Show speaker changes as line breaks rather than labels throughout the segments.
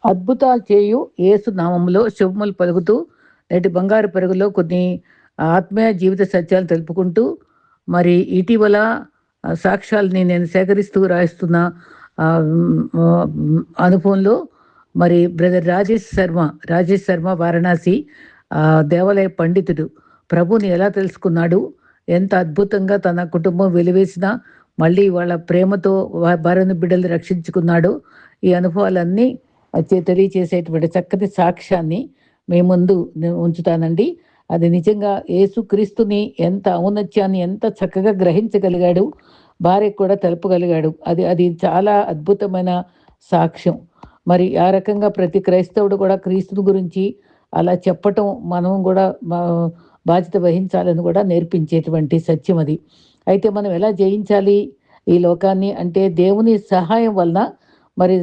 అద్భుతాలు చేయు యేసు నామములో శుభములు పలుకుతూ నేటి బంగారు పరుగులో కొన్ని ఆత్మీయ జీవిత సత్యాలు తెలుపుకుంటూ మరి ఇటీవల సాక్ష్యాలని నేను సేకరిస్తూ రాయిస్తున్న అనుభవంలో మరి బ్రదర్ రాజేష్ శర్మ వారణాసి దేవాలయ పండితుడు ప్రభుని ఎలా తెలుసుకున్నాడు, ఎంత అద్భుతంగా తన కుటుంబం వెలివేసిన మళ్ళీ వాళ్ళ ప్రేమతో భార్యను బిడ్డలు రక్షించుకున్నాడు. ఈ అనుభవాలన్నీ తెలియచేసేటువంటి చక్కటి సాక్ష్యాన్ని మీ ముందు ఉంచుతానండి. అది నిజంగా యేసుక్రీస్తుని ఎంత ఔన్నత్యాన్ని ఎంత చక్కగా గ్రహించగలిగాడు, భార్యకు కూడా తెలుపగలిగాడు. అది అది చాలా అద్భుతమైన సాక్ష్యం. మరి ఆ రకంగా ప్రతి క్రైస్తవుడు కూడా క్రీస్తుని గురించి అలా చెప్పటం మనం కూడా బాధ్యత వహించాలని కూడా నేర్పించేటువంటి సత్యం అది. అయితే మనం ఎలా జయించాలి ఈ లోకాన్ని అంటే దేవుని సహాయం వలన, మరి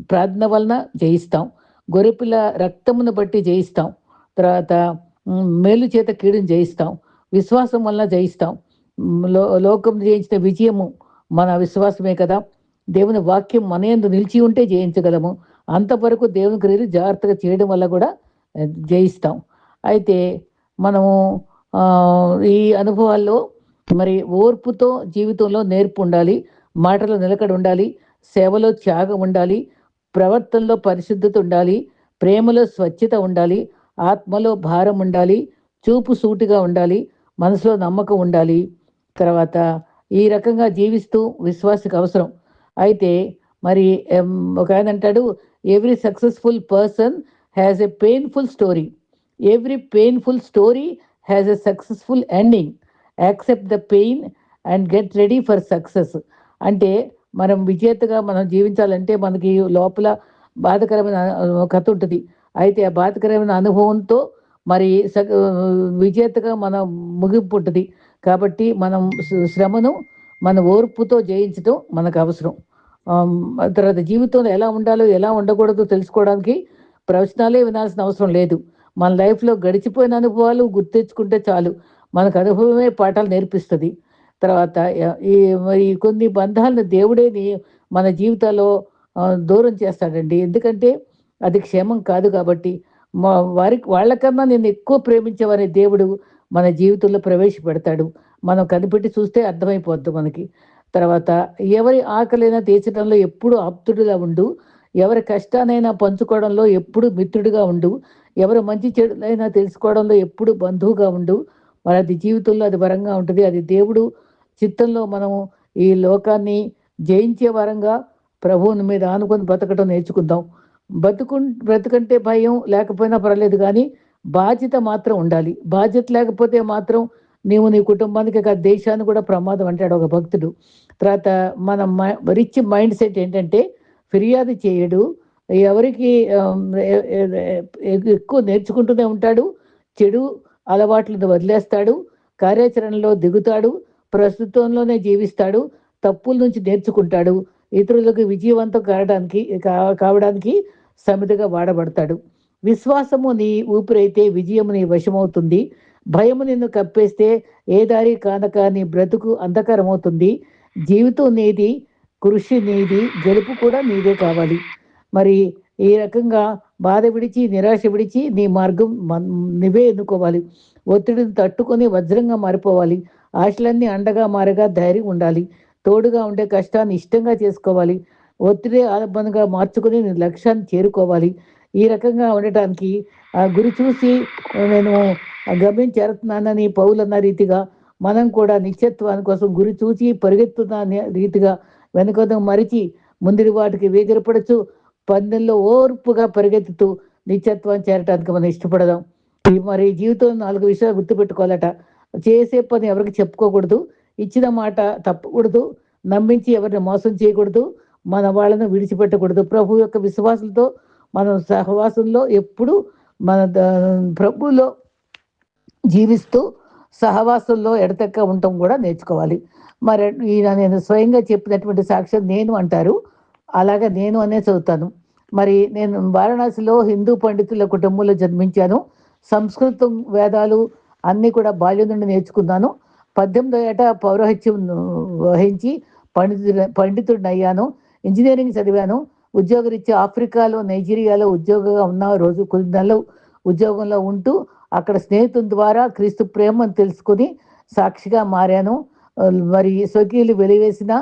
ప్రార్థన వలన జయిస్తాం. గొర్రెపిల్ల రక్తమును బట్టి జయిస్తాం. తర్వాత మేలు చేత కీడుని జయిస్తాం. విశ్వాసం వలన జయిస్తాం. లోకం జయించిన విజయము మన విశ్వాసమే కదా. దేవుని వాక్యం మన యందు నిలిచి ఉంటే జయించగలము. అంతవరకు దేవుని క్రియలు జాగ్రత్తగా చేయడం వల్ల కూడా జయిస్తాం. అయితే మనము ఈ అనుభవాల్లో మరి ఓర్పుతో జీవితంలో నేర్పు ఉండాలి, మాటలో నిలకడ ఉండాలి, సేవలో త్యాగం ఉండాలి, ప్రవర్తనలో పరిశుద్ధత ఉండాలి, ప్రేమలో స్వచ్ఛత ఉండాలి, ఆత్మలో భారం ఉండాలి, చూపు సూటిగా ఉండాలి, మనసులో నమ్మకం ఉండాలి. తర్వాత ఈ రకంగా జీవిస్తూ విశ్వాసకు అవసరం. అయితే మరి ఒక ఆయన అంటాడు, every successful person has a painful story, every painful story has a successful ending, accept the pain and get ready for success. అంటే మనం విజేతగా మనం జీవించాలంటే మనకి లోపల బాధకరమైన కథ ఉంటుంది. అయితే ఆ బాధకరమైన అనుభవంతో మరి విజేతగా మనం ముగింపు ఉంటుంది. కాబట్టి మనం శ్రమను మన ఓర్పుతో జయించడం మనకు అవసరం. తర్వాత జీవితంలో ఎలా ఉండాలో ఎలా ఉండకూడదో తెలుసుకోవడానికి ప్రవచనాలే వినాల్సిన అవసరం లేదు. మన లైఫ్లో గడిచిపోయిన అనుభవాలు గుర్తించుకుంటే చాలు, మనకు అనుభవమే పాఠాలు నేర్పిస్తుంది. తర్వాత ఈ కొన్ని బంధాలను దేవుడే మన జీవితాల్లో దూరం చేస్తాడండి. ఎందుకంటే అది క్షేమం కాదు కాబట్టి. వాళ్ళకన్నా నేను ఎక్కువ ప్రేమించేవారి దేవుడు మన జీవితంలో ప్రవేశపెడతాడు. మనం కనిపెట్టి చూస్తే అర్థమైపోద్ది మనకి. తర్వాత ఎవరి ఆకలైనా తీర్చడంలో ఎప్పుడు ఆప్తుడిగా ఉండు, ఎవరి కష్టానైనా పంచుకోవడంలో ఎప్పుడు మిత్రుడిగా ఉండు, ఎవరి మంచి చెడులైనా తెలుసుకోవడంలో ఎప్పుడు బంధువుగా ఉండు. మరి అది జీవితంలో అది వరంగా ఉంటుంది. అది దేవుడు చిత్తంలో మనము ఈ లోకాన్ని జయించే వరంగా ప్రభువుని మీద ఆనుకొని బ్రతకటం నేర్చుకుందాం. బ్రతుకంటే భయం లేకపోయినా పర్లేదు, కానీ బాధ్యత మాత్రం ఉండాలి. బాధ్యత లేకపోతే మాత్రం నీవు నీ కుటుంబానికి దేశానికి కూడా ప్రమాదం అంటాడు ఒక భక్తుడు. తర్వాత మన రిచ్ మైండ్ సెట్ ఏంటంటే ఫిర్యాదు చేయడు, ఎవరికి ఎక్కువ నేర్చుకుంటూనే ఉంటాడు, చెడు అలవాట్లను వదిలేస్తాడు, కార్యాచరణలో దిగుతాడు, ప్రస్తుతంలోనే జీవిస్తాడు, తప్పుల నుంచి నేర్చుకుంటాడు, ఇతరులకు విజయవంతం కావడానికి సమితిగా వాడబడతాడు. విశ్వాసము నీ ఊపిరైతే విజయము నీ వశమవుతుంది. భయము నిన్ను కప్పేస్తే ఏ దారి కానక నీ బ్రతుకు అంధకారమవుతుంది. జీవితం నీది, కృషి నీది, గెలుపు కూడా నీదే కావాలి. మరి ఈ రకంగా బాధ విడిచి నిరాశ విడిచి నీ మార్గం నువ్వే ఎన్నుకోవాలి. ఒత్తిడిని తట్టుకొని వజ్రంగా మారిపోవాలి. ఆశలన్నీ అండగా మారగా ధైర్యం ఉండాలి. తోడుగా ఉండే కష్టాన్ని ఇష్టంగా చేసుకోవాలి. ఒత్తిడి ఆలంబనగా మార్చుకుని నీ లక్ష్యాన్ని చేరుకోవాలి. ఈ రకంగా ఉండటానికి గురి చూసి నేను గమ్యం చేరుతున్నానని పౌలన్న రీతిగా మనం కూడా నిత్యత్వాని కోసం గురి చూసి పరిగెత్తున్న రీతిగా వెనుకను మరిచి ముందుడి వాటికి వేగిరపడచ్చు పందెంలో ఓర్పుగా పరిగెత్తుతూ నిత్యత్వాన్ని చేరటానికి మనం ఇష్టపడదాం. మరి జీవితంలో 4 విషయాలు గుర్తుపెట్టుకోవాలట. చేసే పని ఎవరికి చెప్పుకోకూడదు, ఇచ్చిన మాట తప్పకూడదు, నమ్మించి ఎవరిని మోసం చేయకూడదు, మన వాళ్ళను విడిచిపెట్టకూడదు. ప్రభు యొక్క విశ్వాసంతో మనం సహవాసంలో ఎప్పుడు మన ప్రభులో జీవిస్తూ సహవాసంలో ఎడతెక్క ఉండటం కూడా నేర్చుకోవాలి. మరి ఈయన నేను స్వయంగా చెప్పినటువంటి సాక్ష్యం నేను అంటారు, అలాగే నేను అనే చదువుతాను. మరి నేను వారణాసిలో హిందూ పండితుల కుటుంబంలో జన్మించాను. సంస్కృతం వేదాలు అన్నీ కూడా బాల్యం నుండి నేర్చుకున్నాను. 18వ ఏట పౌరోహిత్యం వహించి పండితుడిని అయ్యాను. ఇంజనీరింగ్ చదివాను. ఉద్యోగరీత్యా ఆఫ్రికాలో, నైజీరియాలో ఉద్యోగంగా ఉన్న రోజు కొన్ని నెలలు ఉద్యోగంలో ఉంటూ అక్కడ స్నేహితుల ద్వారా క్రీస్తు ప్రేమను తెలుసుకొని సాక్షిగా మారాను. మరి స్వకీయులు వెలివేసిన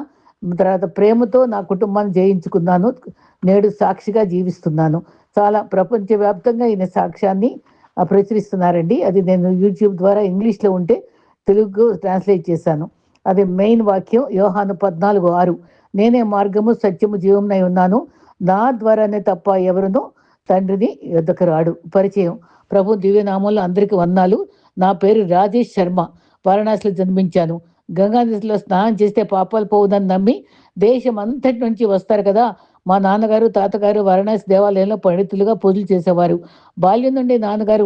తర్వాత ప్రేమతో నా కుటుంబాన్ని జయించుకున్నాను. నేడు సాక్షిగా జీవిస్తున్నాను. చాలా ప్రపంచవ్యాప్తంగా ఈయన సాక్ష్యాన్ని ప్రచురిస్తున్నారండి. అది నేను యూట్యూబ్ ద్వారా ఇంగ్లీష్‌లో ఉంటే తెలుగుకు ట్రాన్స్‌లేట్ చేశాను. అది మెయిన్ వాక్యం యోహాను 14:6. నేనే మార్గము, సత్యము, జీవమునై ఉన్నాను. నా ద్వారానే తప్ప ఎవరును తండ్రిని యొద్దకు రాడు. పరిచయం. ప్రభు దివ్యనామంలో అందరికీ వందనాలు. నా పేరు రాజేష్ శర్మ. వారణాసిలో జన్మించాను. గంగా నదిలో స్నానం చేస్తే పాపాలు పోవుదని నమ్మి దేశం అంతటి నుంచి వస్తారు కదా! మా నాన్నగారు, తాతగారు వారణాసి దేవాలయంలో పండితులుగా పూజలు చేసేవారు. బాల్యం నుండి నాన్నగారు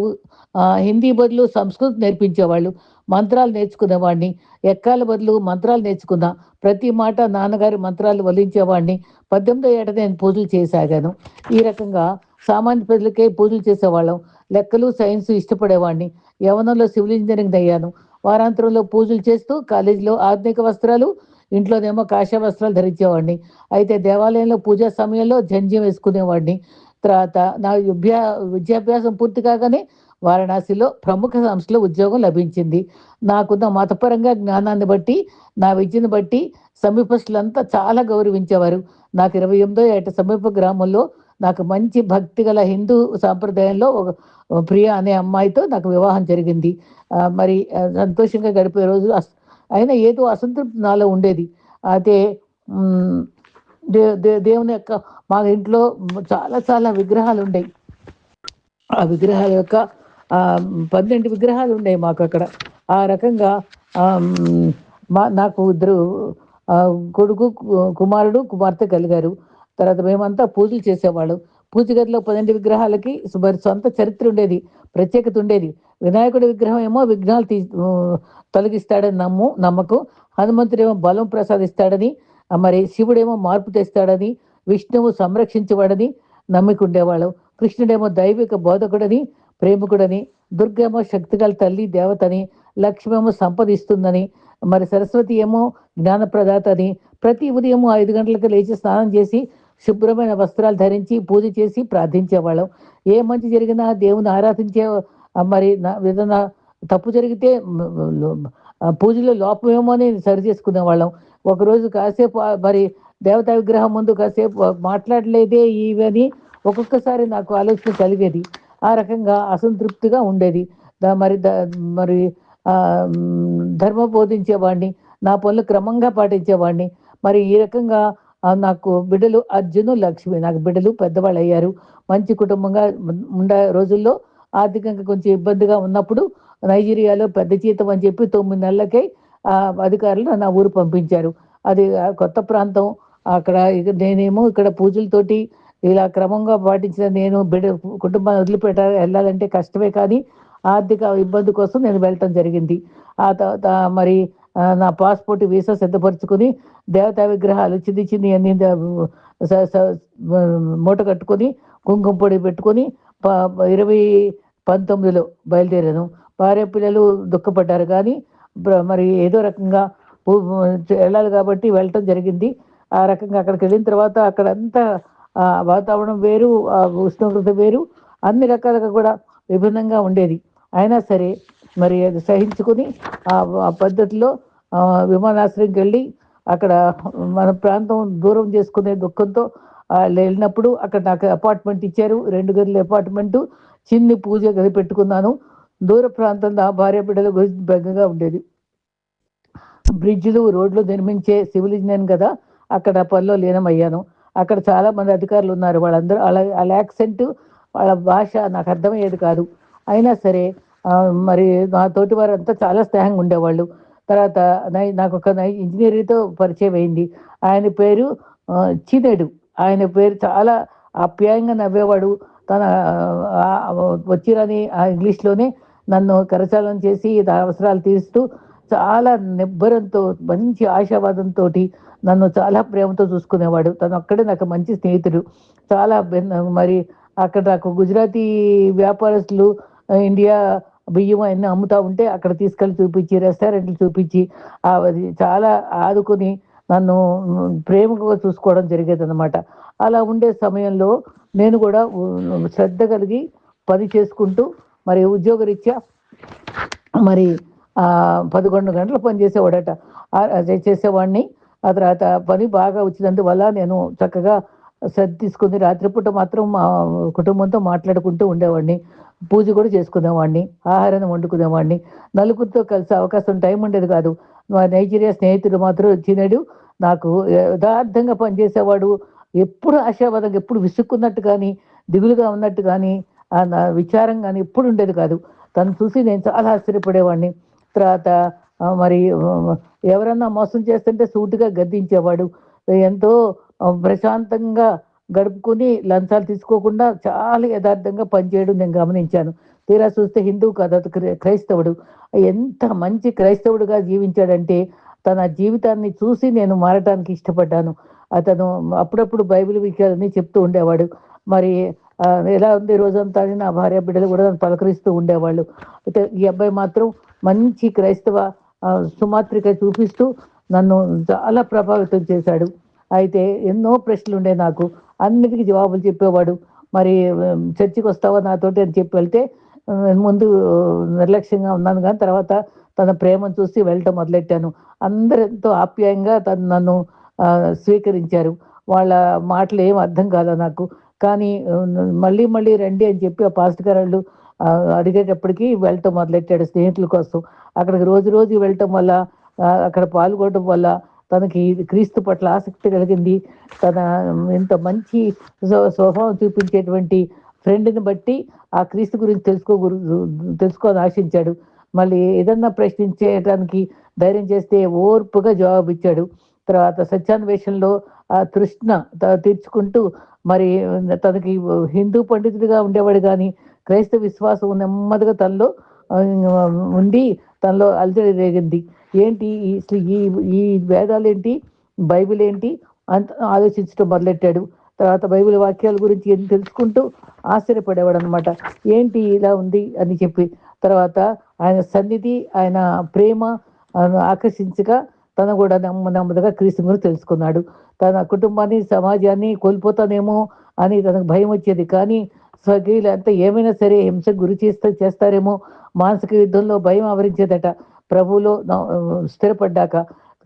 హిందీ బదులు సంస్కృతం నేర్పించేవాళ్ళు. మంత్రాలు నేర్చుకునేవాడిని. ఎక్కాల బదులు మంత్రాలు నేర్చుకున్నా. ప్రతి మాట నాన్నగారి మంత్రాలు వల్లించేవాడిని. 18వ ఏట నేను పూజలు చేయసాగాను. ఈ రకంగా సామాన్య ప్రజలకే పూజలు చేసేవాళ్ళం. లెక్కలు, సైన్స్ ఇష్టపడేవాడిని. యవ్వనంలో సివిల్ ఇంజినీరింగ్ అయ్యాను. వారాంతంలో పూజలు చేస్తూ కాలేజీలో ఆధునిక వస్త్రాలు, ఇంట్లోనేమో కాషాయ వస్త్రాలు ధరించేవాడిని. అయితే దేవాలయంలో పూజా సమయంలో జంధ్యం వేసుకునేవాడిని. తర్వాత నా విద్యాభ్యాసం పూర్తి కాగానే వారణాసిలో ప్రముఖ సంస్థలో ఉద్యోగం లభించింది. నాకున్న మతపరంగా జ్ఞానాన్ని బట్టి, నా విద్యను బట్టి సమీపస్తులంతా చాలా గౌరవించేవారు. నాకు 28వ ఏట సమీప గ్రామంలో నాకు మంచి భక్తి గల హిందూ సాంప్రదాయంలో ఒక ప్రియ అనే అమ్మాయితో నాకు వివాహం జరిగింది. మరి సంతోషంగా గడిపే రోజులు అయినా ఏదో అసంతృప్తి నాలో ఉండేది. అయితే హ్మ్. దేవుని యొక్క మా ఇంట్లో చాలా చాలా విగ్రహాలుండేయి. ఆ విగ్రహాల యొక్క 12 విగ్రహాలుండేయి మాకక్కడ. ఆ రకంగా నాకు ఇద్దరు కొడుకు, కుమారుడు, కుమార్తె కలిగారు. తర్వాత మేమంతా పూజలు చేసేవాళ్ళం. పూజ గదిలో 12 విగ్రహాలకి మరి సొంత చరిత్ర ఉండేది. ప్రత్యేకత ఉండేది. వినాయకుడి విగ్రహం ఏమో విఘ్నాలు తొలగిస్తాడని నమ్మకం. హనుమంతుడేమో బలం ప్రసాదిస్తాడని, మరి శివుడేమో మార్పు తెస్తాడని, విష్ణువు సంరక్షించేవాడని నమ్మికుండేవాళ్ళం. కృష్ణుడేమో దైవిక బోధకుడని, ప్రేమికుడని, దుర్గేమో శక్తిగల తల్లి దేవతని, లక్ష్మేమో సంపద ఇస్తుందని, మరి సరస్వతి ఏమో జ్ఞానప్రదాత అని, ప్రతి ఉదయము 5 గంటలకు లేచి స్నానం చేసి శుభ్రమైన వస్త్రాలు ధరించి పూజ చేసి ప్రార్థించేవాళ్ళం. ఏ మంచి జరిగినా దేవుని ఆరాధించే మరి ఏదైనా తప్పు జరిగితే పూజలో లోపమేమో అని సరి చేసుకునేవాళ్ళం. ఒకరోజు కాసేపు మరి దేవతా విగ్రహం ముందు కాసేపు మాట్లాడలేదే ఇవని ఒక్కొక్కసారి నాకు ఆలోచన కలిగేది. ఆ రకంగా అసంతృప్తిగా ఉండేది. మరి మరి ధర్మం బోధించేవాడిని. నా పనులు క్రమంగా పాటించేవాడిని. మరి ఈ రకంగా నాకు బిడ్డలు అర్జును, లక్ష్మి. నాకు బిడ్డలు పెద్దవాళ్ళయ్యారు. మంచి కుటుంబంగా ఉండే రోజుల్లో ఆర్థికంగా కొంచెం ఇబ్బందిగా ఉన్నప్పుడు నైజీరియాలో పెద్ద జీతం అని చెప్పి 9 నెలలకే అధికారులు నా ఊరు పంపించారు. అది కొత్త ప్రాంతం. అక్కడ నేనేమో ఇక్కడ పూజలతోటి ఇలా క్రమంగా పాటించిన నేను కుటుంబాన్ని వెళ్ళాలంటే కష్టమే కానీ ఆర్థిక ఇబ్బంది కోసం నేను వెళ్ళటం జరిగింది. ఆ తర్వాత మరి నా పాస్‌పోర్ట్, వీసా సిద్ధపరుచుకొని దేవతా విగ్రహాలు చిన్ని చిన్ని అన్ని స స మూట కట్టుకొని కుంకుమ పొడి పెట్టుకొని 2019లో బయలుదేరాను. భార్య పిల్లలు దుఃఖపడ్డారు కానీ మరి ఏదో రకంగా పు వెళ్ళాలి కాబట్టి వెళ్ళటం జరిగింది. ఆ రకంగా అక్కడికెళ్ళిన తర్వాత అక్కడంతా వాతావరణం వేరు, ఉష్ణోగ్రత వేరు, అన్ని రకాలుగా కూడా విభిన్నంగా ఉండేది. అయినా సరే మరి అది సహించుకొని ఆ పద్ధతిలో విమానాశ్రయంకెళ్ళి అక్కడ మన ప్రాంతం దూరం చేసుకునే దుఃఖంతో వెళ్ళినప్పుడు అక్కడ నాకు అపార్ట్మెంట్ ఇచ్చారు. 2 గదుల అపార్ట్మెంటు, చిన్ని పూజ గది పెట్టుకున్నాను. దూర ప్రాంతం నా భార్య బిడ్డల గురించి బెంగగా ఉండేది. బ్రిడ్జ్‌లు, రోడ్లు నిర్మించే సివిల్ ఇంజినీర్‌ని కదా! అక్కడ పనిలో లీనమయ్యాను. అక్కడ చాలామంది అధికారులున్నారు. వాళ్ళందరూ ఆళ్ళ యాక్సెంటు, వాళ్ళ భాష నాకు అర్థమయ్యేది కాదు. అయినా సరే మరి నా తోటి వారంతా చాలా స్నేహంగా ఉండేవాళ్ళు. తర్వాత నాకొక ఇంజినీర్‌తో పరిచయం అయింది. ఆయన పేరు చినెడు. ఆయన పేరు చాలా ఆప్యాయంగా నవ్వేవాడు. తన వచ్చిరాని ఇంగ్లీష్‌లోనే నన్ను కరచాలనం చేసి అవసరాలు తీరుస్తూ చాలా నిబ్బరంతో, మంచి ఆశావాదంతోటి నన్ను చాలా ప్రేమతో చూసుకునేవాడు. తనొక్కడే నాకు మంచి స్నేహితుడు. చాలా మరి అక్కడ నాకు గుజరాతీ వ్యాపారస్తులు ఇండియా బియ్యం అయన్నీ అమ్ముతా ఉంటే అక్కడ తీసుకెళ్ళి చూపించి, రెస్టారెంట్లు చూపించి అది చాలా ఆదుకొని నన్ను ప్రేమగా చూసుకోవడం జరిగేదనమాట. ఆ అలా ఉండే సమయంలో నేను కూడా శ్రద్ధ కలిగి పని చేసుకుంటూ మరి ఉద్యోగరీత్యా మరి 11 గంటలు పని చేసేవాడట. అదే చేసేవాడిని. ఆ తర్వాత పని బాగా వచ్చినందువల్ల నేను చక్కగా శ్రద్ధ తీసుకొని రాత్రిపూట మాత్రం మా కుటుంబంతో మాట్లాడుకుంటూ ఉండేవాడిని. పూజ కూడా చేసుకునేవాడిని. ఆహారాన్ని వండుకునేవాడిని. నలుగురితో కలిసే అవకాశం టైం ఉండేది కాదు. మా నైజీరియా స్నేహితుడు మాత్రం చినడు నాకు యథార్థంగా పనిచేసేవాడు. ఎప్పుడు ఆశావాదంగా, ఎప్పుడు విసుక్కున్నట్టు గానీ, దిగులుగా ఉన్నట్టు గానీ, విచారం గానీ ఎప్పుడు ఉండేది కాదు. తను చూసి నేను చాలా ఆశ్చర్యపడేవాడిని. తర్వాత మరి ఎవరన్నా మోసం చేస్తుంటే సూటిగా గద్దించేవాడు. ఎంతో ప్రశాంతంగా గడుపుకొని లంచాలు తీసుకోకుండా చాలా యథార్థంగా పనిచేయడం నేను గమనించాను. తీరా చూస్తే హిందువు కాదు, అతను క్రైస్తవుడు. ఎంత మంచి క్రైస్తవుడిగా జీవించాడంటే తన జీవితాన్ని చూసి నేను మారటానికి ఇష్టపడ్డాను. అతను అప్పుడప్పుడు బైబిల్ విషయాలన్నీ చెప్తూ ఉండేవాడు. మరి ఎలా ఉంది రోజంతా అని నా భార్య బిడ్డలు కూడా నన్ను పలకరిస్తూ ఉండేవాళ్ళు. అయితే ఈ అబ్బాయి మాత్రం మంచి క్రైస్తవ సుమాత్రిక చూపిస్తూ నన్ను చాలా ప్రభావితం చేశాడు. అయితే ఎన్నో ప్రశ్నలుండే నాకు. అన్నిటికి జవాబులు చెప్పేవాడు. మరి చర్చికి వస్తావా నాతోటి అని చెప్పి వెళ్తే ముందు నిర్లక్ష్యంగా ఉన్నాను గానీ తర్వాత తన ప్రేమను చూసి వెళ్ళటం మొదలెట్టాను. అందరెంతో ఆప్యాయంగా నన్ను స్వీకరించారు. వాళ్ళ మాటలు ఏమి అర్థం కాలా నాకు. కానీ మళ్ళీ మళ్ళీ రండి అని చెప్పి ఆ పాస్టర్ గారోళ్ళు అడిగేటప్పటికి వెళ్ళటం మొదలెట్టాడు స్నేహితుల కోసం. అక్కడికి రోజు రోజు వెళ్ళటం వల్ల అక్కడ పాల్గొనడం వల్ల తనకి క్రీస్తు పట్ల ఆసక్తి కలిగింది. తన ఇంత మంచి స్వభావం చూపించేటువంటి ఫ్రెండ్‌ని బట్టి ఆ క్రీస్తు గురించి తెలుసుకోవాలని ఆశించాడు. మళ్ళీ ఏదన్నా ప్రశ్నించేయటానికి ధైర్యం చేస్తే ఓర్పుగా జవాబిచ్చాడు. తర్వాత సత్యాన్వేషణలో ఆ తృష్ణ తీర్చుకుంటూ మరి తనకి హిందూ పండితుడిగా ఉండేవాడు గానీ, క్రైస్తవ విశ్వాసం నెమ్మదిగా తనలో ఉండి తనలో అలజడి రేగింది. ఏంటి ఈ ఈ వేదాలేంటి? బైబిల్ ఏంటి? అంత ఆలోచించడం మొదలెట్టాడు. తర్వాత బైబిల్ వాక్యాల గురించి తెలుసుకుంటూ ఆశ్చర్యపడేవాడనమాట. ఏంటి ఇలా ఉంది అని చెప్పి. తర్వాత ఆయన సన్నిధి, ఆయన ప్రేమ ఆకర్షించగా తను కూడా నెమ్మదిగా క్రీస్తు గురించి తెలుసుకున్నాడు. తన కుటుంబాన్ని, సమాజాన్ని కోల్పోతానేమో అని తనకు భయం వచ్చేది. కానీ స్వకీయులంతా ఏమైనా సరే హింసకు గురి చేస్తారేమో, మానసిక యుద్ధంలో భయం ఆవరించేదట ప్రభువులో స్థిరపడ్డాక.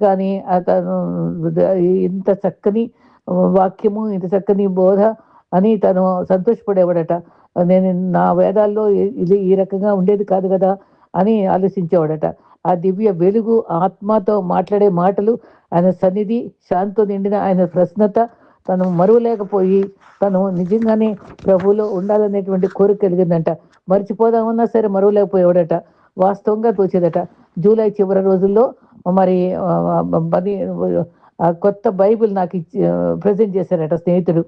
కానీ అతను ఇంత చక్కని వాక్యము, ఇంత చక్కని బోధ అని తను సంతోషపడేవాడట. నేను నా వేదాల్లో ఇది ఈ రకంగా ఉండేది కాదు కదా అని ఆలోచించేవాడట. ఆ దివ్య వెలుగు, ఆత్మతో మాట్లాడే మాటలు, ఆయన సన్నిధి, శాంతితో నిండిన ఆయన ప్రసన్నత తను మరువలేకపోయి తను నిజంగానే ప్రభువులో ఉండాలనేటువంటి కోరిక కలిగిందంట. మర్చిపోదామన్నా సరే మరువలేకపోయేవాడట. వాస్తవంగా తోచేదట. జూలై చివరి రోజుల్లో మరి కొత్త బైబిల్ నాకు ప్రెజెంట్ చేశారట స్నేహితుడు.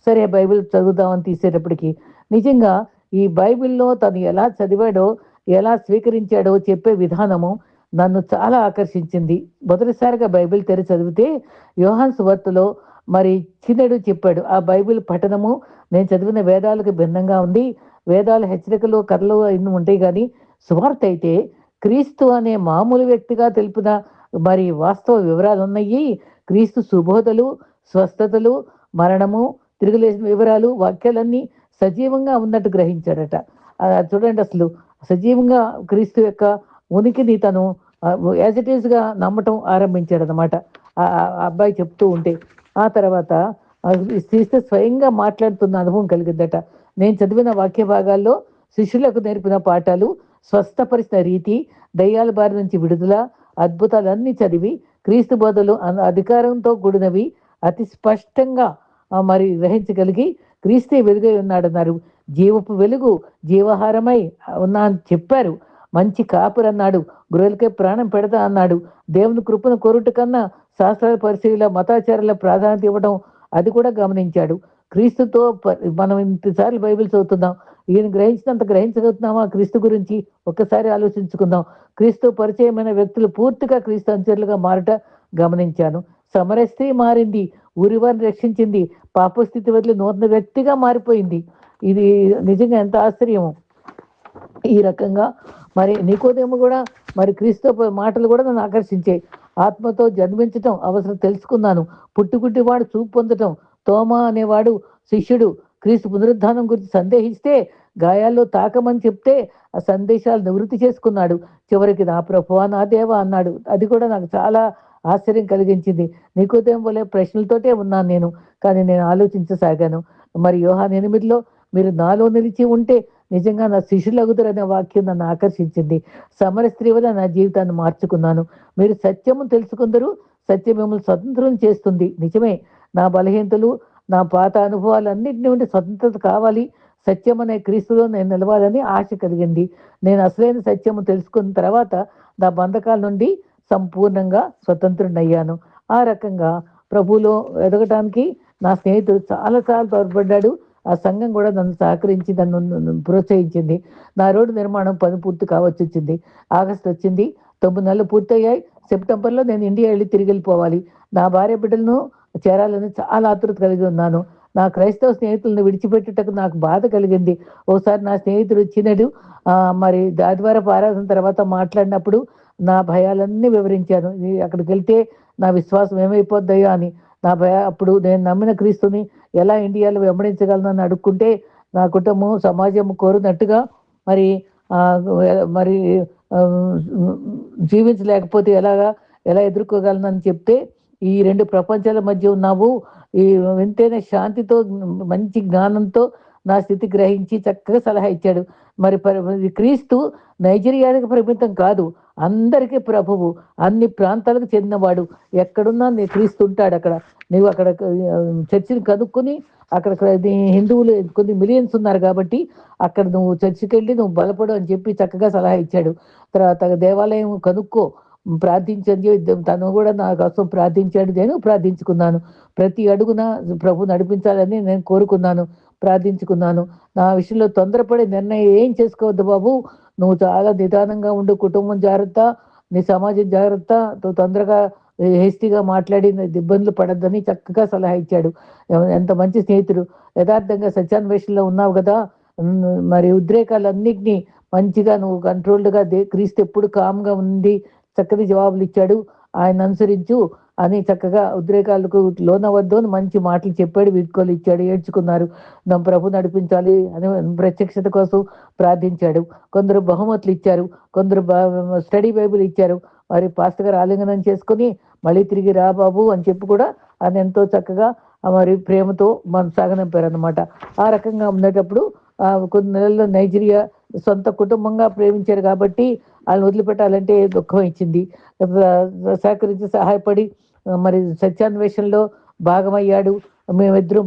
సరే బైబిల్ చదువుదామని తీసేటప్పటికి నిజంగా ఈ బైబిల్‌లో తను ఎలా చదివాడో, ఎలా స్వీకరించాడో చెప్పే విధానము నన్ను చాలా ఆకర్షించింది. మొదటిసారిగా బైబిల్ తెరిచి చదివితే యోహాను సువార్తలో మరి చిన్నడు చెప్పాడు. ఆ బైబిల్ పఠనము నేను చదివిన వేదాలకు భిన్నంగా ఉంది. వేదాల హెచ్చరికలు, కథలు ఇన్ని ఉంటాయి గానీ, సువార్త అయితే క్రీస్తు అనే మామూలు వ్యక్తిగా తెలిపిన మరి వాస్తవ వివరాలున్నయి. క్రీస్తు సుబోధలు, స్వస్థతలు, మరణము, తిరిగి లేచిన వివరాలు, వాక్యాలన్నీ సజీవంగా ఉన్నట్టు గ్రహించాడట. చూడండి అసలు సజీవంగా క్రీస్తు యొక్క ఉనికిని తను యాజ్ ఇట్ ఈస్‌గా నమ్మటం ఆరంభించాడనమాట. ఆ అబ్బాయి చెప్తూ ఉంటే. ఆ తర్వాత క్రీస్తు స్వయంగా మాట్లాడుతున్న అనుభవం కలిగిందట. నేను చదివిన వాక్య భాగాల్లో శిష్యులకు నేర్పిన పాఠాలు, స్వస్థపరిచిన రీతి, దయ్యాల బారి నుంచి విడుదల, అద్భుతాలన్నీ చదివి క్రీస్తు బోధలు అధికారంతో కూడినవి అతి స్పష్టంగా మరి గ్రహించగలిగి క్రీస్తే వెలుగై ఉన్నాడన్నారు. జీవపు వెలుగు జీవాహారమై ఉన్నా అని చెప్పారు. మంచి కాపురన్నాడు. గొర్రెలకే ప్రాణం పెడతా అన్నాడు. దేవుని కృపను కోరుట కన్నా శాస్త్రాల పరిశీలన, మతాచారాల ప్రాధాన్యత ఇవ్వడం అది కూడా గమనించాడు. క్రీస్తుతో మనం ఇంతసార్లు బైబిల్ చదువుతున్నాం. ఈయన గ్రహించినంత గ్రహించగలుగుతున్నామా క్రీస్తు గురించి? ఒక్కసారి ఆలోచించుకుందాం. క్రీస్తు పరిచయమైన వ్యక్తులు పూర్తిగా క్రీస్తు అనుచరులుగా మారట గమనించాను. సమరయ స్త్రీ మారింది. ఊరివారిని రక్షించింది. పాపస్థితి వదిలి నూతన వ్యక్తిగా మారిపోయింది. ఇది నిజంగా ఎంత ఆశ్చర్యమో! ఈ రకంగా మరి నికోదేము కూడా మరి క్రీస్తు మాటలు కూడా నన్ను ఆకర్షించాయి. ఆత్మతో జన్మించటం అవసరం తెలుసుకున్నాను. పుట్టుగుడ్డివాడు చూపు పొందటం, తోమా అనేవాడు శిష్యుడు క్రీస్తు పునరుద్ధానం గురించి సందేహిస్తే గాయాల్లో తాకమని చెప్తే ఆ సందేశాలు నివృత్తి చేసుకున్నాడు. చివరికి నా ప్రభువా నా దేవా అన్నాడు. అది కూడా నాకు చాలా ఆశ్చర్యం కలిగించింది. నికోదేము వలె ప్రశ్నలతోటే ఉన్నాను నేను. కానీ నేను ఆలోచించసాగాను. మరి యోహాను 8లో మీరు నాలో నిలిచి ఉంటే నిజంగా నా శిష్యులగుదురనే వాక్యం నన్ను ఆకర్షించింది. సమర స్త్రీ వల్ల నా జీవితాన్ని మార్చుకున్నాను. మీరు సత్యము తెలుసుకుందరు, సత్యం మిమ్మల్ని స్వతంత్రం చేస్తుంది. నిజమే, నా బలహీనతలు, నా పాత అనుభవాలన్నింటి నుండి స్వతంత్రత కావాలి, సత్యం అనే క్రీస్తులో నేను నిలవాలని ఆశ కలిగింది. నేను అసలైన సత్యము తెలుసుకున్న తర్వాత నా బంధకాల నుండి సంపూర్ణంగా స్వతంత్రుడయ్యాను. ఆ రకంగా ప్రభువులో ఎదగటానికి నా స్నేహితుడు చాలాసార్లు తోడ్పడ్డాడు. ఆ సంఘం కూడా నన్ను సహకరించి నన్ను ప్రోత్సహించింది. నా రోడ్డు నిర్మాణం పని పూర్తి కావచ్చొచ్చింది. ఆగస్టు వచ్చింది, 9 నెలలు పూర్తయ్యాయి. సెప్టెంబర్లో నేను ఇండియా వెళ్ళి తిరిగి వెళ్ళిపోవాలి. నా భార్య బిడ్డలను చేరాలని చాలా ఆతృత కలిగి ఉన్నాను. నా క్రైస్తవ స్నేహితులను విడిచిపెట్టుటకు నాకు బాధ కలిగింది. ఓసారి నా స్నేహితుడు వచ్చినాడు. మరి ఆదివారపు ఆరాధన తర్వాత మాట్లాడినప్పుడు నా భయాలన్నీ వివరించాను. అక్కడికి వెళ్తే నా విశ్వాసం ఏమైపోద్దయ్యా అని. నా అప్పుడు నేను నమ్మిన క్రీస్తుని ఎలా ఇండియాలో వెంబడించగలనని అడుక్కుంటే నా కుటుంబం సమాజం కోరినట్టుగా మరి మరి జీవించలేకపోతే ఎలా ఎదుర్కోగలనని చెప్తే, ఈ 2 ప్రపంచాల మధ్య ఉన్నావు, ఈ వింతైన శాంతితో మంచి జ్ఞానంతో నా స్థితి గ్రహించి చక్కగా సలహా ఇచ్చాడు. మరి క్రీస్తు నైజీరియానికి పరిమితం కాదు, అందరికీ ప్రభువు, అన్ని ప్రాంతాలకు చెందినవాడు. ఎక్కడున్నా నీ క్రీస్తు ఉంటాడు. అక్కడ నువ్వు అక్కడ చర్చిని కనుక్కొని అక్కడ హిందువులు కొన్ని మిలియన్స్ ఉన్నారు కాబట్టి అక్కడ నువ్వు చర్చికి వెళ్ళి నువ్వు బలపడు అని చెప్పి చక్కగా సలహా ఇచ్చాడు. తర్వాత దేవాలయం కనుక్కో, ప్రార్థించండి. తను కూడా నా కోసం ప్రార్థించాడు, నేను ప్రార్థించుకున్నాను. ప్రతి అడుగున ప్రభు నడిపించాలని నేను కోరుకున్నాను, ప్రార్థించుకున్నాను. నా విషయంలో తొందరపడే నిర్ణయం ఏం చేసుకోవద్దు బాబు, నువ్వు చాలా నిదానంగా ఉండు, కుటుంబం జాగ్రత్త, నీ సమాజం జాగ్రత్త, నువ్వు తొందరగా హేస్టీగా మాట్లాడి ఇబ్బందులు పడద్దని చక్కగా సలహా ఇచ్చాడు. ఎంత మంచి స్నేహితుడు. యథార్థంగా సత్యాన్వేషణలో ఉన్నావు కదా, మరి ఉద్రేకాలన్నింటినీ మంచిగా నువ్వు కంట్రోల్డ్గా క్రీస్తు ఎప్పుడు కామ్గా ఉంది, చక్కని జవాబులు ఇచ్చాడు, ఆయన అనుసరించు అని చక్కగా ఉద్రేకాలకు లోనవద్దు అని మంచి మాటలు చెప్పాడు, వీడ్కోలు ఇచ్చాడు. ఏడ్చుకున్నారు. నా ప్రభు నడిపించాలి అని ప్రత్యక్షత కోసం ప్రార్థించాడు. కొందరు బహుమతులు ఇచ్చారు, కొందరు స్టడీ బైబిల్ ఇచ్చారు. మరి పాస్టర్ గారు ఆలింగనం చేసుకుని మళ్ళీ తిరిగి రా బాబు అని చెప్పి కూడా ఆయన ఎంతో చక్కగా మరి ప్రేమతో మన సాగనంపారు అనమాట. ఆ రకంగా ఉండేటప్పుడు కొన్ని నెలల్లో నైజీరియా సొంత కుటుంబంగా ప్రేమించారు కాబట్టి వాళ్ళని వదిలిపెట్టాలంటే దుఃఖం ఇచ్చింది. సహకరించి సహాయపడి మరి సత్యాన్వేషణలో భాగమయ్యాడు. మేమిద్దరం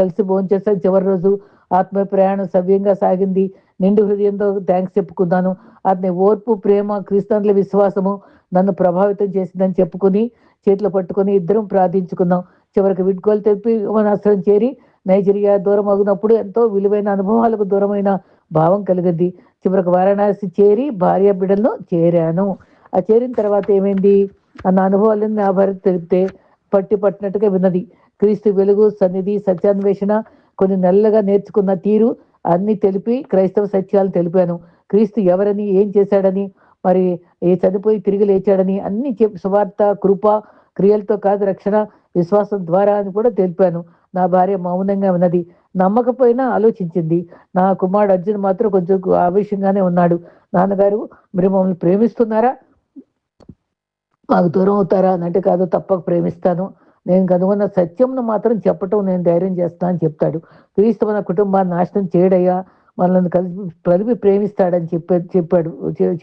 కలిసి భోజనం చేస్తాం. చివరి రోజు ఆత్మీయ ప్రయాణం సవ్యంగా సాగింది. నిండు హృదయంతో థ్యాంక్స్ చెప్పుకున్నాను. అతని ఓర్పు, ప్రేమ, క్రీస్తుల విశ్వాసము నన్ను ప్రభావితం చేసిందని చెప్పుకుని చేతిలో పట్టుకొని ఇద్దరం ప్రార్థించుకున్నాం. చివరికి వీడ్కోలు తెలిపి విమానాశ్రయం చేరి నైజీరియా దూరం అవునప్పుడు ఎంతో విలువైన అనుభవాలకు దూరమైన భావం కలిగింది. చివరికి వారణాసి చేరి భార్య బిడ్డలను చేరాను. ఆ చేరిన తర్వాత ఏమైంది అన్న అనుభవాలను నా భార్య తెలిపితే పట్టినట్టుగా విన్నది. క్రీస్తు వెలుగు, సన్నిధి, సత్యాన్వేషణ, కొన్ని నెలలుగా నేర్చుకున్న తీరు అన్ని తెలిపి క్రైస్తవ సత్యాలు తెలిపాను. క్రీస్తు ఎవరని, ఏం చేశాడని, మరి చనిపోయి తిరిగి లేచాడని అన్ని సువార్త, కృప, క్రియలతో కాదు రక్షణ విశ్వాసం ద్వారా అని కూడా తెలిపాను. నా భార్య మౌనంగా ఉన్నది, నమ్మకపోయినా ఆలోచించింది. నా కుమారుడు అర్జున్ మాత్రం కొంచెం ఆవేశంగానే ఉన్నాడు. నాన్నగారు మీరు మమ్మల్ని ప్రేమిస్తున్నారా, మాకు దూరం అవుతారా అంటే, కాదు తప్పక ప్రేమిస్తాను, నేను కనుగొన్న సత్యంను మాత్రం చెప్పటం నేను ధైర్యం చేస్తాను అని చెప్తాడు. క్రీస్తు మన కుటుంబాన్ని నాశనం చేయడయ్యా, మనల్ని కలిపి ప్రేమిస్తాడని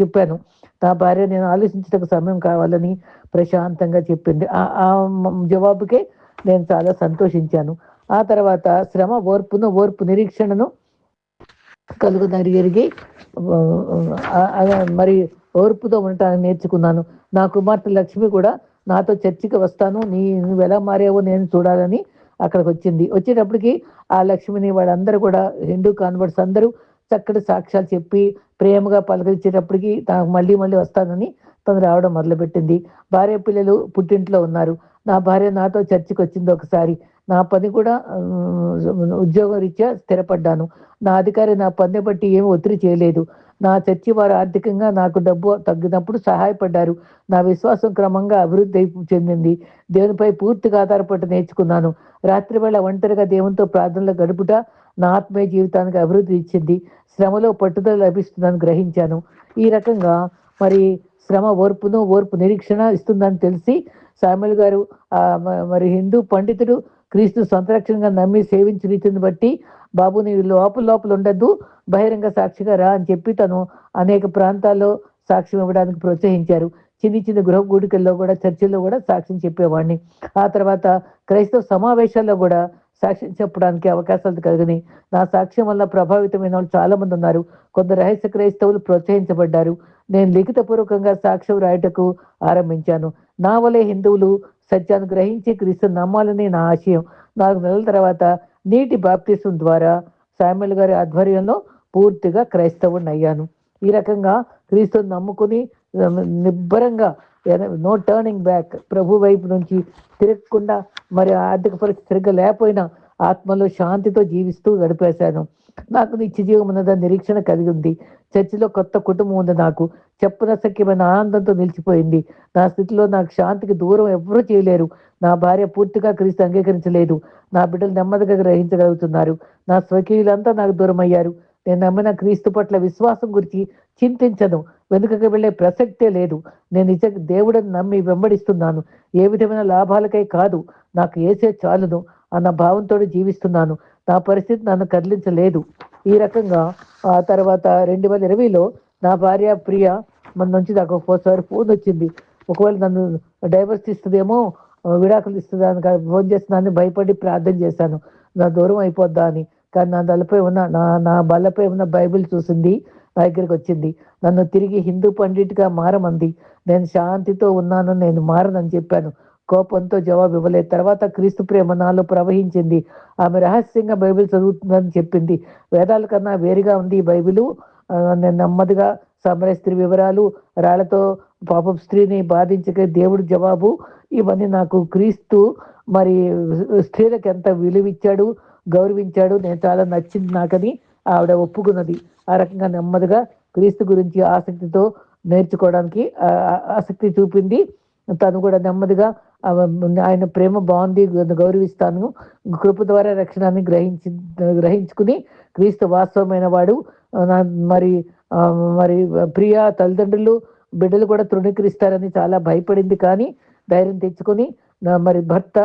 చెప్పాను. నా భార్య నేను ఆలోచించడానికి సమయం కావాలని ప్రశాంతంగా చెప్పింది. ఆ జవాబుకే నేను చాలా సంతోషించాను. ఆ తర్వాత శ్రమ ఓర్పు నిరీక్షణను కలుగునరిగి మరి ఓర్పుతో ఉండటానికి నేర్చుకున్నాను. నా కుమార్తె లక్ష్మి కూడా నాతో చర్చికి వస్తాను, నువ్వు ఎలా మారావో నేను చూడాలని అక్కడికి వచ్చింది. వచ్చేటప్పటికి ఆ లక్ష్మిని వాళ్ళందరూ కూడా హిందూ కాన్వర్ట్స్ అందరూ చక్కటి సాక్ష్యాలు చెప్పి ప్రేమగా పలకరించేటప్పటికి నాకు మళ్ళీ వస్తానని తను రావడం మొదలుపెట్టింది. భార్య పిల్లలు పుట్టింట్లో ఉన్నారు. నా భార్య నాతో చర్చికి వచ్చింది ఒకసారి. నా పని కూడా ఉద్యోగం రీత్యా స్థిరపడ్డాను. నా అధికారి నా పనిని బట్టి ఏమి ఒత్తిడి చేయలేదు. నా చర్చి వారు ఆర్థికంగా నాకు డబ్బు తగ్గినప్పుడు సహాయపడ్డారు. నా విశ్వాసం క్రమంగా అభివృద్ధి చెందింది. దేవునిపై పూర్తిగా ఆధారపడి నేర్చుకున్నాను. రాత్రివేళ ఒంటరిగా దేవునితో ప్రార్థనలో గడుపుట నా ఆత్మీయ జీవితానికి అభివృద్ధి ఇచ్చింది. శ్రమలో పట్టుదల లభిస్తుందని గ్రహించాను. ఈ రకంగా మరి శ్రమ ఓర్పు నిరీక్షణ ఇస్తుందని తెలిసి సామెల్ గారు మరి హిందూ పండితుడు క్రీస్తు సంరక్షణగా నమ్మి సేవించిన రీతిని బట్టి, బాబు నీవు లోపల లోపల ఉండద్దు, బహిరంగ సాక్షిగా రా అని చెప్పి తను అనేక ప్రాంతాల్లో సాక్ష్యం ఇవ్వడానికి ప్రోత్సహించారు. చిన్న చిన్న గృహ గూడికల్లో కూడా, చర్చిల్లో కూడా సాక్ష్యం చెప్పేవాడిని. ఆ తర్వాత క్రైస్తవ సమావేశాల్లో కూడా సాక్ష్యం చెప్పడానికి అవకాశాలు కలిగినాయి. నా సాక్ష్యం వల్ల ప్రభావితమైన వాళ్ళు చాలా మంది ఉన్నారు. కొందరు రహస్య క్రైస్తవులు ప్రోత్సహించబడ్డారు. నేను లిఖితపూర్వకంగా సాక్ష్యం రాయటకు ఆరంభించాను. నా వలే హిందువులు సత్యాన్ని గ్రహించి క్రీస్తు నమ్మాలని నా ఆశయం. 4 నెలల తర్వాత నీటి బాప్తిసం ద్వారా శామ్యూల్ గారి ఆధ్వర్యంలో పూర్తిగా క్రైస్తవుని అయ్యాను. ఈ రకంగా క్రీస్తుని నమ్ముకుని నిబ్బరంగా నో టర్నింగ్ బ్యాక్, ప్రభు వైపు నుంచి తిరగకుండా, మరి ఆర్థిక పరిస్థితి సరిగ్గా లేకపోయినా ఆత్మలో శాంతితో జీవిస్తూ గడిపేశాను. నాకు నిత్య జీవం ఉన్నదని నిరీక్షణ కలిగి ఉంది. చర్చిలో కొత్త కుటుంబం ఉంది. నాకు చెప్పనసఖ్యమైన ఆనందంతో నిలిచిపోయింది. నా స్థితిలో నాకు శాంతికి దూరం ఎవరూ చేయలేరు. నా భార్య పూర్తిగా క్రీస్తు అంగీకరించలేదు. నా బిడ్డలు నెమ్మదిగా గ్రహించగలుగుతున్నారు. నా స్వకీయులంతా నాకు దూరం అయ్యారు. నేను నమ్మిన క్రీస్తు పట్ల విశ్వాసం గురించి చింతించను. వెనుకకి వెళ్ళే ప్రసక్తే లేదు. నేను నిజంగా దేవుడిని నమ్మి వెంబడిస్తున్నాను. ఏ విధమైన లాభాలకై కాదు, నాకు ఏసే చాలును అన్న భావంతో జీవిస్తున్నాను. నా పరిస్థితి నన్ను కదిలించలేదు. ఈ రకంగా ఆ తర్వాత 2020లో నా భార్య ప్రియ మన నుంచి నాకు ఒకసారి ఫోన్ వచ్చింది. ఒకవేళ నన్ను డైవర్స్ ఇస్తుందేమో, విడాకులు ఇస్తుందా అని ఫోన్ చేస్తున్నానని భయపడి ప్రార్థన చేశాను, నా దూరం అయిపోద్దా అని. కానీ నా బల్లపై ఉన్న బైబిల్ చూసింది, నా దగ్గరికి వచ్చింది. నన్ను తిరిగి హిందూ పండిట్గా మారమంది. నేను శాంతితో ఉన్నాను, నేను మారనని చెప్పాను. కోపంతో జవాబు ఇవ్వలేదు. తర్వాత క్రీస్తు ప్రేమ నాలో ప్రవహించింది. ఆమె రహస్యంగా బైబిల్ చదువుతుందని చెప్పింది. వేదాల కన్నా వేరుగా ఉంది ఈ బైబిలు. నేను నెమ్మదిగా సమర స్త్రీ వివరాలు, రాళ్లతో పాపం స్త్రీని బాధించక దేవుడు జవాబు, ఇవన్నీ నాకు క్రీస్తు మరి స్త్రీలకు ఎంత విలువిచ్చాడు, గౌరవించాడు, నేను చాలా నచ్చింది నాకని ఆవిడ ఒప్పుకున్నది. ఆ రకంగా నెమ్మదిగా క్రీస్తు గురించి ఆసక్తితో నేర్చుకోవడానికి ఆసక్తి చూపింది. తను కూడా నెమ్మదిగా ఆయన ప్రేమ బాగుంది, గౌరవిస్తాను, కృప ద్వారా రక్షణాన్ని గ్రహించుకుని క్రీస్తు వాస్తవమైన వాడు. మరి మరి ప్రియ తల్లిదండ్రులు బిడ్డలు కూడా తృణీకరిస్తారని చాలా భయపడింది. కానీ ధైర్యం తెచ్చుకొని మరి భర్త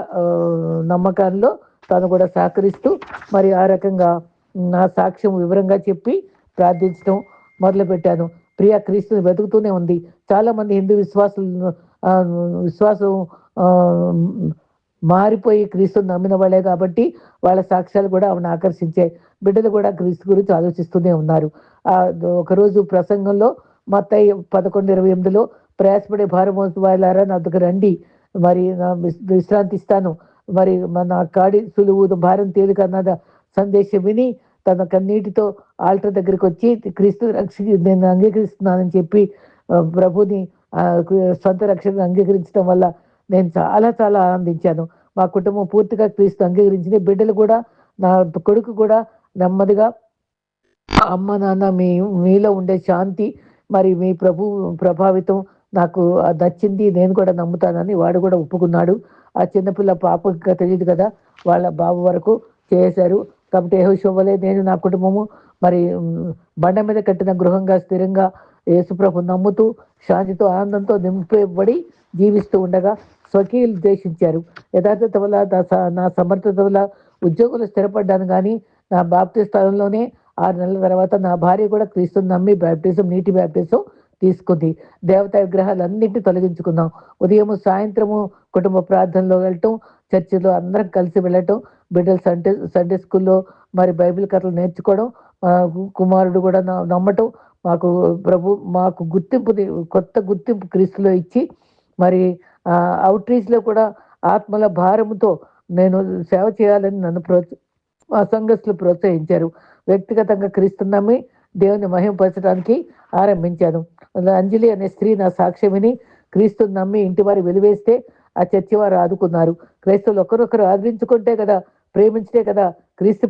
నమ్మకాల్లో తను కూడా సహకరిస్తూ మరి ఆ రకంగా నా సాక్ష్యం వివరంగా చెప్పి ప్రార్థించడం మొదలుపెట్టాను. ప్రియ క్రీస్తుని వెతుకుతూనే ఉంది. చాలా మంది హిందూ విశ్వాసం మారిపోయి క్రీస్తుని నమ్మిన వాళ్ళే కాబట్టి వాళ్ళ సాక్ష్యాలు కూడా ఆమెను ఆకర్షించాయి. బిడ్డలు కూడా క్రీస్తు గురించి ఆలోచిస్తూనే ఉన్నారు. ఒకరోజు ప్రసంగంలో మత్తయి 11:28లో ప్రయాసపడే భారమోసువాలారా నా దగ్గర రండి, మరి నా విశ్రాంతి ఇస్తాను, మరి నా కాడి సులువు భారం తేలిక అన్న సందేశం విని తన కన్నీటితో ఆల్టర్ దగ్గరికి వచ్చి క్రీస్తు నేను అంగీకరిస్తున్నానని చెప్పి ప్రభుని సొంత రక్షణను అంగీకరించడం వల్ల నేను చాలా చాలా ఆనందించాను. మా కుటుంబం పూర్తిగా క్రీస్తు అంగీకరించింది. బిడ్డలు కూడా, నా కొడుకు కూడా నెమ్మదిగా అమ్మ నాన్న మీలో ఉండే శాంతి, మరి మీ ప్రభావితం నాకు నచ్చింది, నేను కూడా నమ్ముతానని వాడు కూడా ఒప్పుకున్నాడు. ఆ చిన్నపిల్ల పాపగా తెలియదు కదా, వాళ్ళ బాబు వరకు చేశారు. కాబట్టి యెహోషువలే నేను నా కుటుంబము మరి బండ మీద కట్టిన గృహంగా స్థిరంగా యేసుప్రభు నమ్ముతూ శాంతితో ఆనందంతో నింపబడి జీవిస్తూ ఉండగా స్వకీయులు ద్వేషించారు. యథార్థత వల్ల నా సమర్థత వల్ల ఉద్యోగులు స్థిరపడ్డాను. కానీ నా బాప్తిస్మ స్థలంలోనే 6 నెలల తర్వాత నా భార్య కూడా క్రీస్తుని నమ్మి నీటి బ్యాప్టిజం తీసుకుంది. దేవతా విగ్రహాలన్నింటినీ తొలగించుకున్నాం. ఉదయము సాయంత్రము కుటుంబ ప్రార్థనలో వెళ్ళటం, చర్చిలో అందరం కలిసి వెళ్ళటం, బిడ్డలు సండే స్కూల్లో మరి బైబిల్ కథలు నేర్చుకోవడం, కుమారుడు కూడా నమ్మటం, మాకు కొత్త గుర్తింపు క్రీస్తులో ఇచ్చి మరి అవుట్రీచ్లో కూడా ఆత్మల భారముతో నేను సేవ చేయాలని నన్ను మా సంఘస్థులు ప్రోత్సహించారు. వ్యక్తిగతంగా క్రీస్తు నమ్మి దేవుని మహిమపరచడానికి ఆరంభించాను. అంజలి అనే స్త్రీ నా సాక్ష్యం విని క్రీస్తుని నమ్మి ఇంటి వారి వెలివేస్తే ఆ చర్చి వారు ఆదుకున్నారు. క్రైస్తవులు ఒకరొకరు ఆదరించుకుంటే కదా, ప్రేమించితే కదా, క్రీస్తు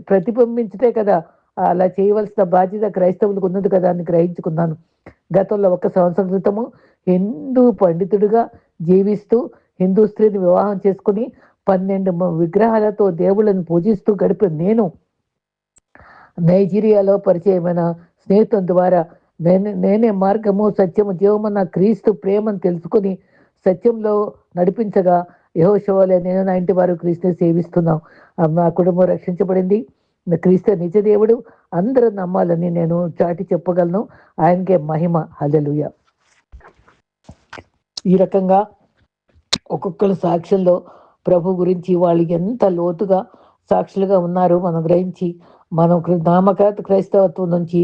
ప్రతిబింబించితే కదా, అలా చేయవలసిన బాధ్యత క్రైస్తవులకు ఉన్నది కదా అని గ్రహించుకున్నాను. గతంలో 1 సంవత్సరం క్రితము హిందూ పండితుడిగా జీవిస్తూ హిందూ స్త్రీని వివాహం చేసుకుని 12 విగ్రహాలతో దేవుళ్ళని పూజిస్తూ గడిపిన నేను నైజీరియాలో పరిచయమైన స్నేహితుల ద్వారా నేనే మార్గము, సత్యము, జీవమన్న క్రీస్తు ప్రేమను తెలుసుకుని సత్యంలో నడిపించగా యెహోషువలే నేను నా ఇంటి వారు క్రీస్తుని సేవిస్తున్నాం. నా కుటుంబం రక్షించబడింది. క్రీస్తు నిజ దేవుడు, అందరూ నమ్మాలని నేను చాటి చెప్పగలను. ఆయనకే మహిమ. హల్లెలూయా. ఈ రకంగా ఒక్కొక్కరు సాక్ష్యంలో ప్రభు గురించి వాళ్ళు ఎంత లోతుగా సాక్షులుగా ఉన్నారు మనం గ్రహించి, మనం నామకాత క్రైస్తవత్వం నుంచి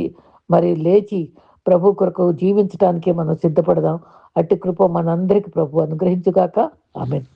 మరి లేచి ప్రభు కొరకు జీవించటానికి మనం సిద్ధపడదాం. అట్టి కృప మనందరికి ప్రభు అనుగ్రహించుగాక. ఆమేన్.